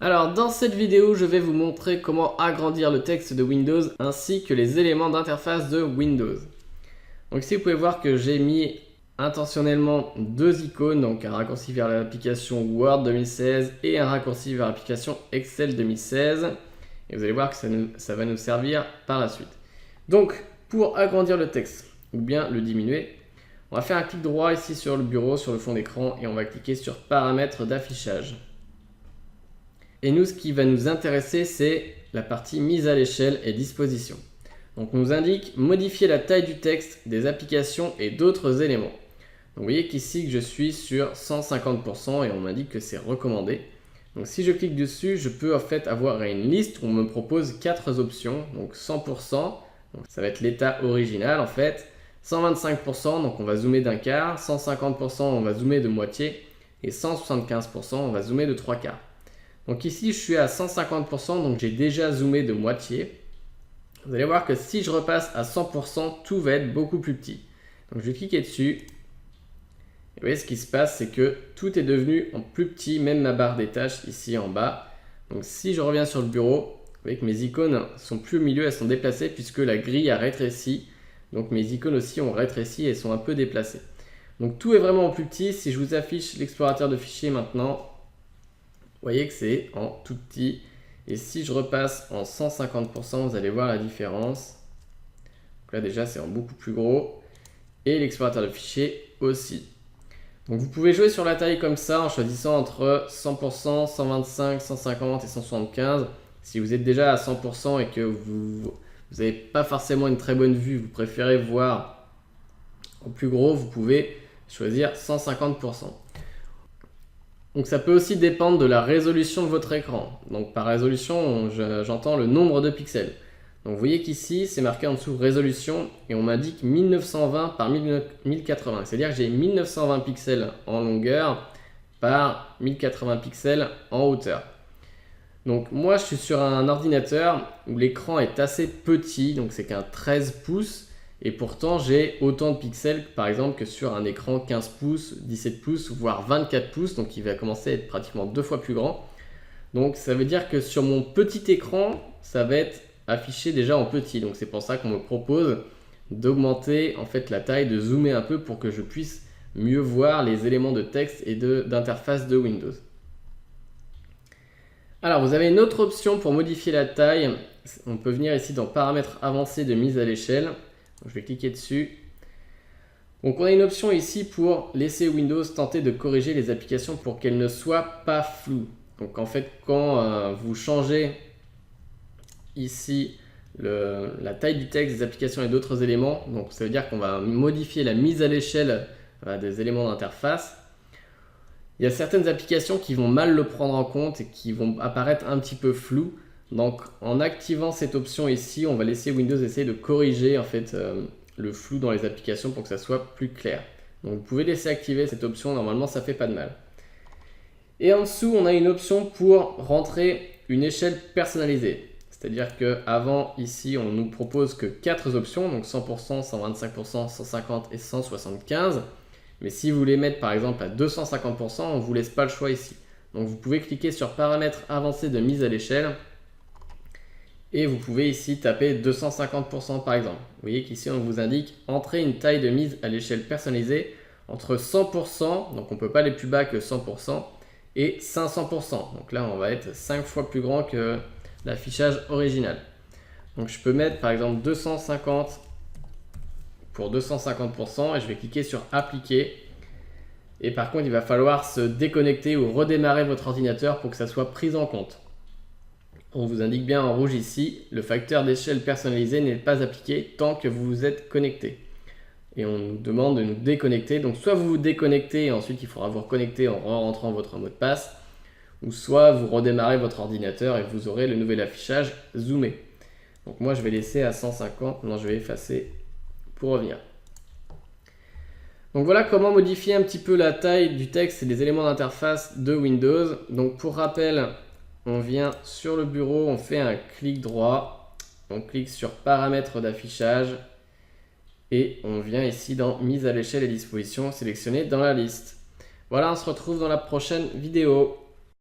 Alors dans cette vidéo, je vais vous montrer comment agrandir le texte de Windows ainsi que les éléments d'interface de Windows. Donc ici vous pouvez voir que j'ai mis intentionnellement deux icônes, donc un raccourci vers l'application Word 2016 et un raccourci vers l'application Excel 2016. Et vous allez voir que ça va nous servir par la suite. Donc pour agrandir le texte ou bien le diminuer, on va faire un clic droit ici sur le bureau, sur le fond d'écran et on va cliquer sur paramètres d'affichage. Et nous, ce qui va nous intéresser, c'est la partie mise à l'échelle et disposition. Donc, on nous indique modifier la taille du texte, des applications et d'autres éléments. Donc, vous voyez qu'ici, je suis sur 150% et on m'indique que c'est recommandé. Donc, si je clique dessus, je peux en fait avoir une liste où on me propose 4 options. Donc, 100%, donc ça va être l'état original en fait. 125%, donc on va zoomer d'un quart. 150%, on va zoomer de moitié. Et 175%, on va zoomer de 3 quarts. Donc ici, je suis à 150%, donc j'ai déjà zoomé de moitié. Vous allez voir que si je repasse à 100%, tout va être beaucoup plus petit. Donc je vais cliquer dessus. Et vous voyez, ce qui se passe, c'est que tout est devenu en plus petit, même ma barre des tâches ici en bas. Donc si je reviens sur le bureau, vous voyez que mes icônes sont plus au milieu, elles sont déplacées puisque la grille a rétréci. Donc mes icônes aussi ont rétréci et sont un peu déplacées. Donc tout est vraiment en plus petit. Si je vous affiche l'explorateur de fichiers maintenant, vous voyez que c'est en tout petit. Et si je repasse en 150%, vous allez voir la différence. Donc là déjà, c'est en beaucoup plus gros. Et l'explorateur de fichiers aussi. Donc vous pouvez jouer sur la taille comme ça en choisissant entre 100%, 125, 150 et 175. Si vous êtes déjà à 100% et que vous n'avez pas forcément une très bonne vue, vous préférez voir en plus gros, vous pouvez choisir 150%. Donc ça peut aussi dépendre de la résolution de votre écran. Donc par résolution, j'entends le nombre de pixels. Donc vous voyez qu'ici, c'est marqué en dessous résolution et on m'indique 1920 par 1080. C'est-à-dire que j'ai 1920 pixels en longueur par 1080 pixels en hauteur. Donc moi, je suis sur un ordinateur où l'écran est assez petit, donc c'est qu'un 13 pouces. Et pourtant, j'ai autant de pixels, par exemple, que sur un écran 15 pouces, 17 pouces, voire 24 pouces. Donc, il va commencer à être pratiquement 2 fois plus grand. Donc, ça veut dire que sur mon petit écran, ça va être affiché déjà en petit. Donc, c'est pour ça qu'on me propose d'augmenter en fait la taille, de zoomer un peu pour que je puisse mieux voir les éléments de texte et d'interface de Windows. Alors, vous avez une autre option pour modifier la taille. On peut venir ici dans paramètres avancés de mise à l'échelle. Je vais cliquer dessus. Donc on a une option ici pour laisser Windows tenter de corriger les applications pour qu'elles ne soient pas floues. Donc en fait quand vous changez ici la taille du texte, des applications et d'autres éléments, donc ça veut dire qu'on va modifier la mise à l'échelle des éléments d'interface. Il y a certaines applications qui vont mal le prendre en compte et qui vont apparaître un petit peu floues. Donc en activant cette option ici, on va laisser Windows essayer de corriger en fait le flou dans les applications pour que ça soit plus clair. Donc vous pouvez laisser activer cette option, normalement ça fait pas de mal. Et en dessous, on a une option pour rentrer une échelle personnalisée. C'est-à-dire qu'avant ici, on nous propose que 4 options, donc 100%, 125%, 150 et 175. Mais si vous voulez mettre par exemple à 250%, on ne vous laisse pas le choix ici. Donc vous pouvez cliquer sur paramètres avancés de mise à l'échelle. Et vous pouvez ici taper 250% par exemple. Vous voyez qu'ici on vous indique entrer une taille de mise à l'échelle personnalisée entre 100%, donc on ne peut pas aller plus bas que 100%, et 500%. Donc là on va être 5 fois plus grand que l'affichage original. Donc je peux mettre par exemple 250 pour 250% et je vais cliquer sur appliquer. Et par contre il va falloir se déconnecter ou redémarrer votre ordinateur pour que ça soit pris en compte. On vous indique bien en rouge ici, le facteur d'échelle personnalisé n'est pas appliqué tant que vous vous êtes connecté. Et on nous demande de nous déconnecter. Donc soit vous vous déconnectez et ensuite il faudra vous reconnecter en rentrant votre mot de passe, ou soit vous redémarrez votre ordinateur et vous aurez le nouvel affichage zoomé. Donc moi je vais laisser à 150, non je vais effacer pour revenir. Donc voilà comment modifier un petit peu la taille du texte et des éléments d'interface de Windows. Donc pour rappel, on vient sur le bureau, on fait un clic droit, on clique sur paramètres d'affichage et on vient ici dans mise à l'échelle et disposition sélectionner dans la liste. Voilà, on se retrouve dans la prochaine vidéo.